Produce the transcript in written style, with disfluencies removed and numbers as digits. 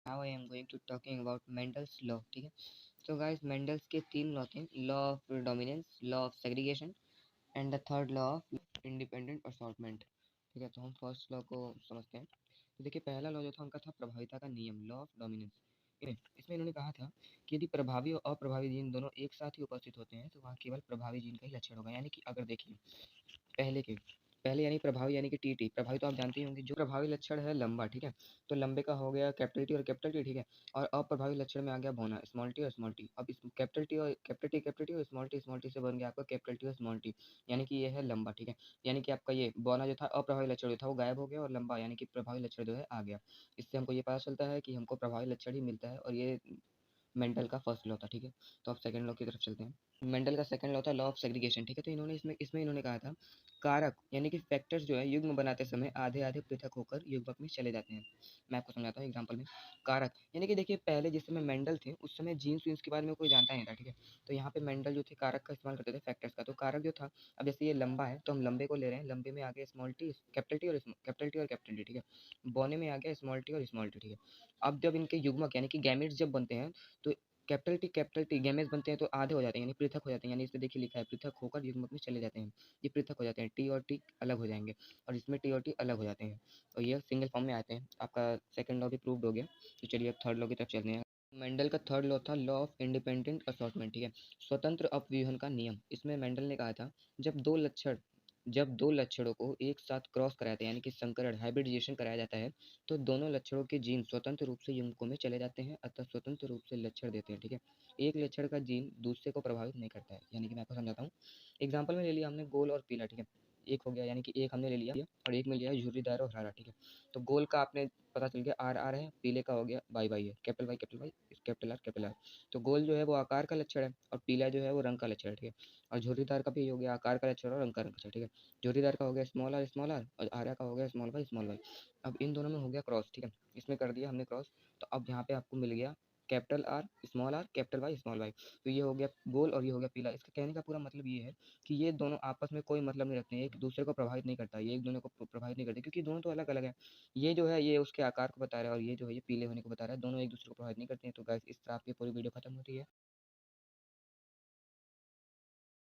Now I am going to talking about Mendel's law. ठीक है, तो गाइस मेंडल्स के तीन लॉ थे, law of dominance, law of segregation and the third law of independent assortment. ठीक है, तो हम फर्स्ट लॉ को समझते हैं। तो देखिए पहला लॉ जो था उनका था प्रभाविता का नियम, लॉ ऑफ डोमिनेंस। इसमें इन्होंने कहा था कि यदि प्रभावी और अप्रभावी जीन दोनों एक साथ ही उपस्थित होते हैं तो वहाँ केवल प्रभावी जीन का ही लक्षण होगा। यानी कि अगर देखिए पहले यानी प्रभावी यानी कि टी प्रभावी तो आप जानते ही होंगे, जो प्रभावी लक्षण है लंबा। ठीक है, तो लंबे का हो गया कैपिटल टी और कैपिटल टी। ठीक है, और अप्रभावी लक्षण में आ गया बौना, स्मॉल टी और स्मॉल टी। अब इस कैपिटल टी और स्मॉल टी से बन गया आपका कैपिटल टी और स्मॉल टी, यानी कि ये है लंबा। ठीक है, यानी कि आपका ये बौना जो था अप्रभावी लक्षण जो था वो गायब हो गया और लंबा यानी कि प्रभावी लक्षण जो है आ गया। इससे हमको ये पता चलता है कि हमको प्रभावी लक्षण ही मिलता है और ये मेंडल का फर्स्ट लॉ था। ठीक है, तो अब सेकंड लॉ की तरफ चलते हैं। मेंडल का सेकंड लॉ था लॉ ऑफ सेग्रीगेशन। ठीक है, तो इन्होंने इसमें इन्होंने कहा था कारक यानी कि फैक्टर्स जो है युग्म बनाते समय आधे आधे पृथक होकर युग्मक में चले जाते हैं। मैं आपको समझाता हूँ एग्जांपल में। कारक यानी कि देखिए पहले जिस समय मेंडल थे उस समय जीन्स वीन्स के बारे में कोई जानता नहीं था। ठीक है, तो यहाँ पे मेंडल जो थे कारक का इस्तेमाल करते थे फैक्टर्स का। तो कारक जो था, अब जैसे ये लंबा है तो हम लंबे को ले रहे हैं, लंबे में आ गया स्मॉल टी, कैपिटल टी और कैपिटल टी। ठीक है, बौने में आ गया स्मॉल टी और स्मॉल टी। ठीक है, अब जब इनके युग्मक यानी कि गैमेट्स जब बनते हैं तो कैपिटल टी गैमेट्स बनते हैं तो आधे हो जाते हैं यानी पृथक हो जाते हैं। यानी इसमें देखिए लिखा है पृथक होकर युग्मक में चले जाते हैं, ये पृथक हो जाते हैं, टी और टी अलग हो जाएंगे और इसमें टी और टी अलग हो जाते हैं और ये सिंगल फॉर्म में आते हैं। आपका सेकंड लॉ भी प्रूव्ड हो गया। तो चलिए अब थर्ड लॉ की तरफ चलते हैं। मेंडल का थर्ड लॉ था लॉ ऑफ इंडिपेंडेंट असॉर्टमेंट। ठीक है, स्वतंत्र अपव्यूहन का नियम। इसमें मेंडल ने कहा था जब दो लक्षणों को एक साथ क्रॉस कराया जाता है यानी कि संकरण हाइब्रिडाइजेशन कराया जाता है तो दोनों लक्षणों के जीन स्वतंत्र रूप से युग्मकों में चले जाते हैं, अतः स्वतंत्र रूप से लक्षण देते हैं। ठीक है, एक लक्षण का जीन दूसरे को प्रभावित नहीं करता है। यानी कि मैं आपको समझाता हूँ। एग्जाम्पल में ले लिया हमने गोल और पीला। ठीक है, एक हो गया यानी कि एक हमने ले लिया और एक में लिया झुर्रीदार और हरा। ठीक है, तो गोल का आपने पता चल गया आर आर है, पीले का हो गया वाई है, कैपिटल वाई कैपिटल आर। तो गोल जो है वो आकार का लक्षण है और पीला जो है वो रंग का लक्षण है। ठीक है, और झुर्रीदार का भी हो गया आकार का लक्षण और रंग का लक्षण। ठीक है, झुर्रीदार का हो गया स्मॉल आर और आर्या का हो गया स्मॉल वाई। अब इन दोनों में हो गया क्रॉस। ठीक है, इसमें कर दिया हमने क्रॉस, तो अब यहाँ पे आपको मिल गया capital R capital Y small Y. तो ये हो गया गोल और ये हो गया पीला। इसका कहने का पूरा मतलब ये है कि ये दोनों आपस में कोई मतलब नहीं रखते हैं, एक दूसरे को प्रभावित नहीं करता, ये एक दूसरे को प्रभावित नहीं करते क्योंकि दोनों तो अलग अलग है। ये जो है ये उसके आकार को बता रहा है और ये जो है ये पीले होने को बता रहा है, दोनों एक दूसरे को प्रभावित नहीं करते हैं। तो गाइस इस तरह आपकी पूरी वीडियो खत्म होती है।